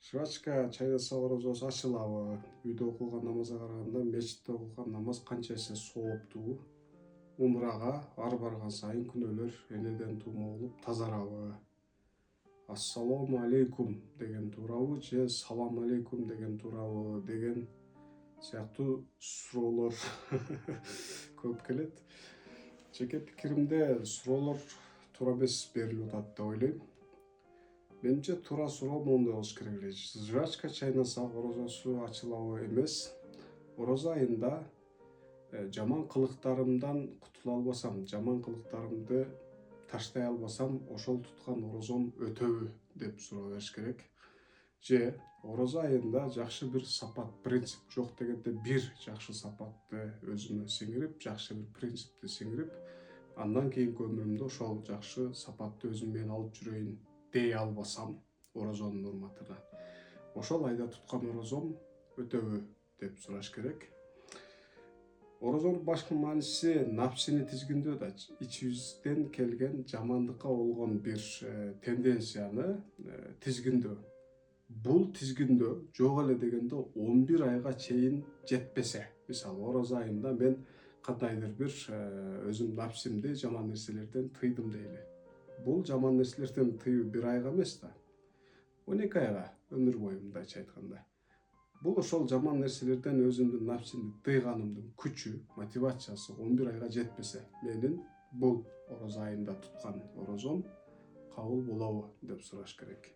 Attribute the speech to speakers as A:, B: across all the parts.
A: Жвачка чайнаса орозосу ачылабы? Үйдө окулган намазга караганда мечитте окулган намаз канча эсе сооптуу? Умрага ар барган сайын күнөөлөр энеден туума болуп тазарабы? Ассалому алейкум деген туурабы же салам алейкум деген туурабы деген сыяктуу суроолор көп келет. Жеке пикиримде суроолор туура эмес берилип атат деп ойлойм. Менимче туура суроо моундай болуш керек эле. Жвачка чайнасак орозосу ачылабы эмес. Орозо айында жаман кылыктарымдан кутула албасам, жаман кылыктарымды таштай албасам, ошол туткан орозом өтөбү деп суроо бериш керек. Же орозо айында жакшы бир сапат, принцип жок дегенде бир жакшы сапатты өзүмө сиңирип, жакшы бир принципти сиңирип, андан кийинки өмүрүмдө ошол жакшы сапатты өзүм менен алып жүрөйүн дей албасам орозонун урматына, ошол айда туткан орозом өтөбү деп сураш керек. Орозонун башкы мааниси напсини тизгиндөө да, ичибизден келген жамандыкка болгон бир тенденцияны тизгиндөө. Бул тизгиндөө жок эле дегенде 11 айга чейин жетпесе, мисалы орозо айында мен кандайдыр бир өзүм напсимди жаман нерселерден тыйдым дейли. Бул жаман нерселерден тыюу бир айга эмес да, 12 айга өмүр бою мындайча айтканда. Бул ошол жаман нерселерден өзүмдүн напсимди тыйганымдын күчү, мотивациясы 11 айга жетпесе, менин бул орозо айында туткан орозом кабыл болобу деп сураш керек.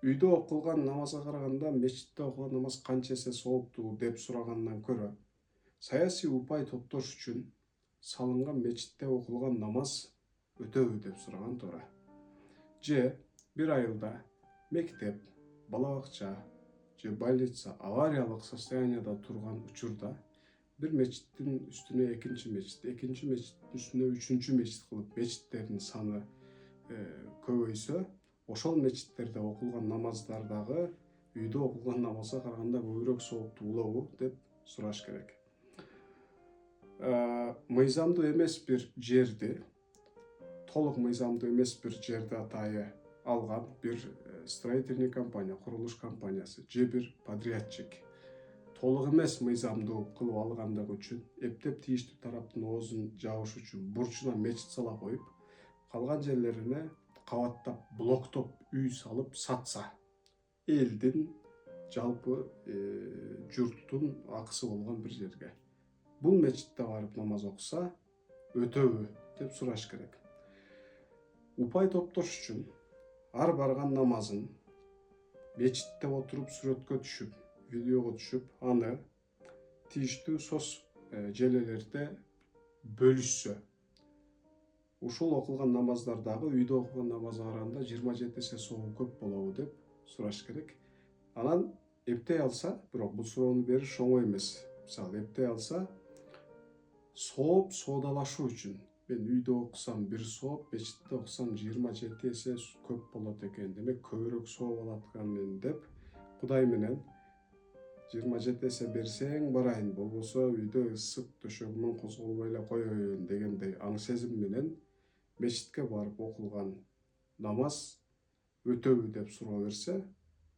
A: Үйдө окулган намазга караганда мечитте окулган намаз канча эсе сооптуу деп сурагандан көрө, саясий упай топтош үчүн салынган мечитте окулган намаз өтөбү деп сураган туура. Же бир айылда мектеп, бала бакча же больница авариялык состоянияда турган учурда бир мечиттин үстүнө экинчи мечиттин үстүнө үчүнчү мечит кылып мечиттердин саны көбөйсө, ошол мечиттерде окулган намаздар дагы үйдө окулган намазга караганда көбүрөөк сооптуу болобу деп сураш керек. Мыйзамдуу эмес бир жерди, толук мыйзамдуу эмес бир жерди атайы алган бир строительный компания, курулуш компаниясы же бир подрядчик толук эмес мыйзамдуу кылып алгандыгы үчүн эптеп тийиштүү тараптын оозун жабыш үчүн бурчуна мечит сала коюп, калган жерлерине кабаттап, блоктоп үй салып сатса, элдин жалпы журттун акысы болгон бир жерге, бул мечитте барып намаз окуса өтөбү деп сураш керек. Упай топтош үчүн ар барган намазын мечитте отуруп сүрөткө түшүп, видеого түшүп, аны тийиштүү соц желелерде бөлүшсө, ушул окулган намаздар дагы үйдө окулган намазга караганда 27 эсе соогу көп болобу деп сураш керек. Анан эптей алса, бирок бул суроону бериш оңой эмес. Мисалы, эптей алса, сооп соодалашуу үчүн мен үйдө окусам бир сооп, мечитте окусам 27 эсе көп болот экен, демек көбүрөөк сооп алат экенмин деп Кудай менен 27 эсе берсең барайын, болбосо үйдө ысык төшөгүмөн козголбой эле коеюн дегендей аң сезим менен мечитке барып окулган намаз өтөбү деп суроо берсе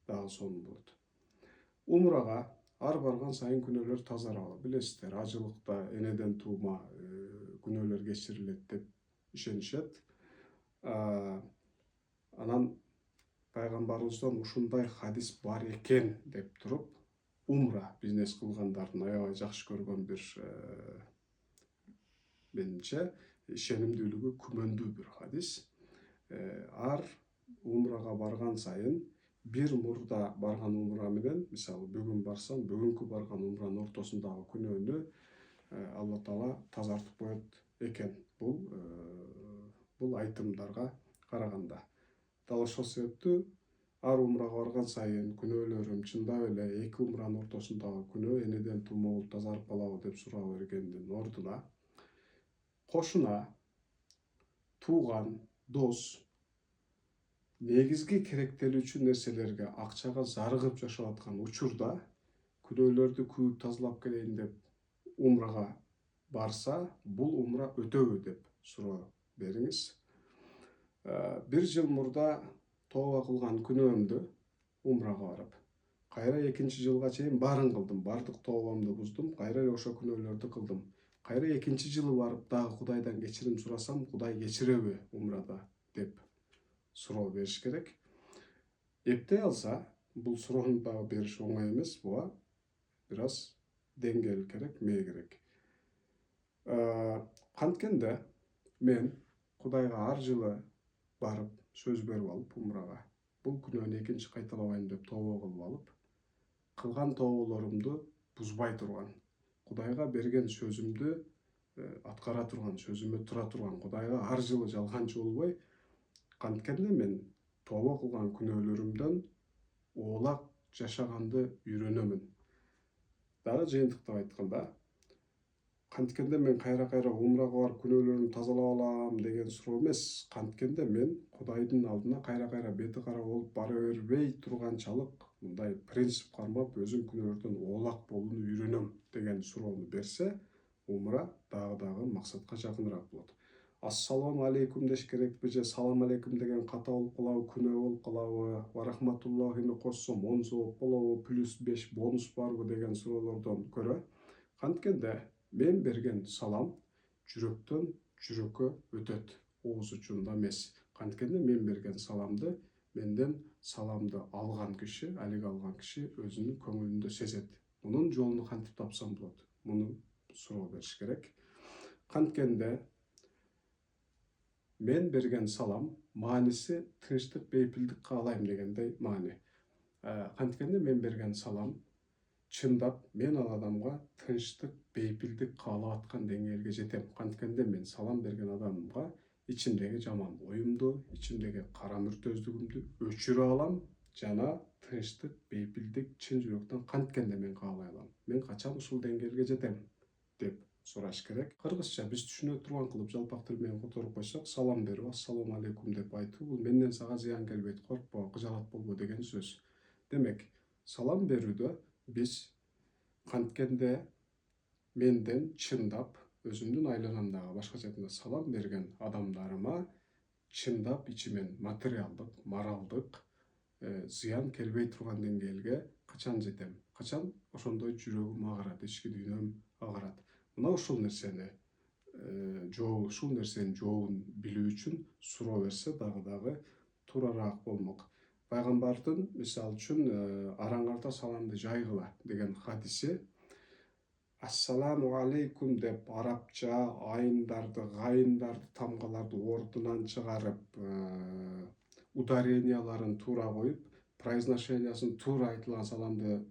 A: дагы сонун болот. Умрага ар барган сайын күнөөлөр тазарабы? Билесиздер, ажылыкта энеден туума күнөөлөр кечирилет деп ишенишет. Анан пайгамбарыбыздан ушундай хадис бар экен деп туруп, умра бизнес кылгандардын аябай жакшы көргөн бир менимче ишенимдүүлүгү күмөндүү бир хадис. Ар умрага барган сайын бир мурда барган умра менен, мисалы бүгүн барсам, бүгүнкү барган умранын ортосундагы күнөөнү Алла Таала тазартып коет экен. Бул айтымдарга караганда. Дал ошол себептүү ар умрага барган сайын күнөөлөрүм чындап эле эки умранын ортосундагы күнөө энеден туума болуп тазарып калабы деп суроо бергендин ордуна, кошуна тууган, дос, негизги керектелүүчү нерселерге, акчага зарыгып жашап аткан учурда күнөөлөрдү күйүп тазалап келейин деп умрага барса, бул умра өтөбү деп суроо бериңиз. Бир жыл мурда тооба кылган күнөөмдү умрага барып. Кайра экинчи жылга чейин баарын кылдым, бардык тообамды буздум, кайра ошо күнөөлөрдү кылдым. Кайра экинчи жылы барып дагы Кудайдан кечирим сурасам, Кудай кечиреби умрада деп суроо бериш керек. Эптей алса, бул суроону дагы бериш оңой эмес, буга бир аз деңгээл керек, мээ керек. Канткенде мен Кудайга ар жылы барып сөз берип алып умрага бул күнөөнү экинчи кайталабайм деп тообо кылып алып, кылган тооболорумду бузбай турган, Кудайга берген сөзүмдү аткара турган, сөзүмө тура турган, Кудайга ар жылы жалганчы болбой, канткенде мен тообо кылган күнөөлөрүмдөн оолак жашаганды үйрөнөмүн. Дагы жыйынтыктап айтканда, канткенде мен кайра умрага барып күнөөлөрүмдү тазалап алам деген суроо эмес. Канткенде мен Кудайдын алдына кайра бети кара болуп бара бербей турганчалык мындай принцип кармап, өзүм күнөөлөрдөн оолак болууну үйрөнөм деген суроону берсе, умра дагы максатка жакыныраак болот. Ассаламу алейкум деш керекпи же салам алейкум деген ката болуп калабы, күнөө болуп калабы, ва рахматуллахини коссом 10 сооп болобу, +5 бонус барбы деген суроолордон көрө, канткенде мен берген салам жүрөктөн жүрөккө өтөт, ооз учунда эмес. Канткенде мен берген саламды менден саламды алган киши, алиги алган киши өзүнүн көңүлүндө сезет. Мунун жолун кантип тапсам болот? Муну суроо бериш керек. Канткенде мен берген салам мааниси тынчтык, бейпилдик каалайм дегендей маани. Канткенде мен берген салам чындап мен ал адамга тынчтык, бейпилдик каалап аткан деңгээлге жетем. Канткенде мен салам берген адамга ичимдеги жаман оюмду, ичимдеги кара мүртөздүгүмдү өчүрө алам жана тынчтык, бейпилдик чын жүрөктөн канткенде мен каалай алам. Мен качан ушул деңгээлге жетем деп сураш керек. Кыргызча биз түшүнө турган кылып жалпак тил менен которуп койсок, салам берүү, ассаламу алейкум деп айтуу, бул менден сага зыян келбейт, коркпо, кыжаалат болбо деген сөз. Демек, салам берүүдө биз канткенде менден чындап өзүмдүн айланамдагы башка жактан салам берген адамдарыма чындап ичимен материалдык, моралдык зыян келбей турган деңгээлге качан жетем? Качан ошондой жүрөгүм агарат, ички дүйнөм агарат? Мына ушул нерсени нерсенин жообун билүү үчүн суроо берсе дагы туурараак болмок. Пайгамбардын мисалы үчүн араңарда саламды жайгыла деген хадиси, ассаламу алейкум деп арабча айындарды, гайындарды, тамгаларды ордунан чыгарып, ударенияларын туура коюп, произношениясын туура айтылган саламды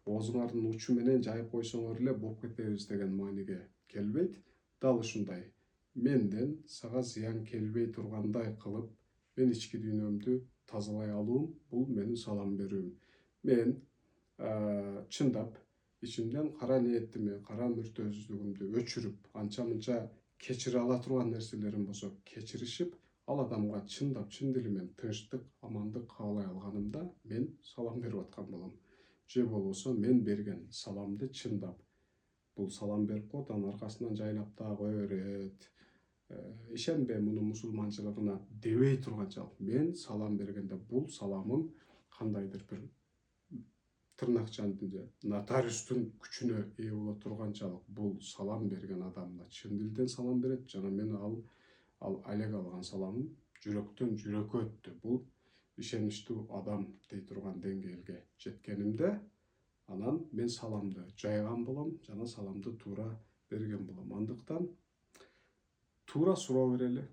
A: оозуңардын учу менен жайып койсоңор эле болуп кетебиз деген мааниге келбейт. Дал ушундай менден сага зыян келбей тургандай кылып, мен ички дүйнөмдү тазалай алуум, бул менин салам берүүм. Мен чындап ичимден кара ниетими, кара мүртөздүгүмдү өчүрүп, анча мынча кечире ала турган нерселерим болсо кечиришип, ал адамга чындап чын дилимен тынчтык, амандык каалай алганымда мен салам берип аткан болом. Же болбосо мен берген саламды чындап, бул салам берип коет, анын аркасынан жайлап да кое берет, ишенбе мунун мусулманчылыгына дебей турганчалык, мен салам бергенде бул саламым кандайдыр бир тырнакчанын нотариустун күчүнө ээ боло турганчалык бул салам берген адамына чын дилден салам берет жана мен ал алек алган саламым жүрөктөн жүрөккө өттү. Бул ишеничтүү адам дей турган деңгээлге жеткенимде, анан мен саламды жайган болом жана саламды туура берген болом. Андыктан туура суроо берели,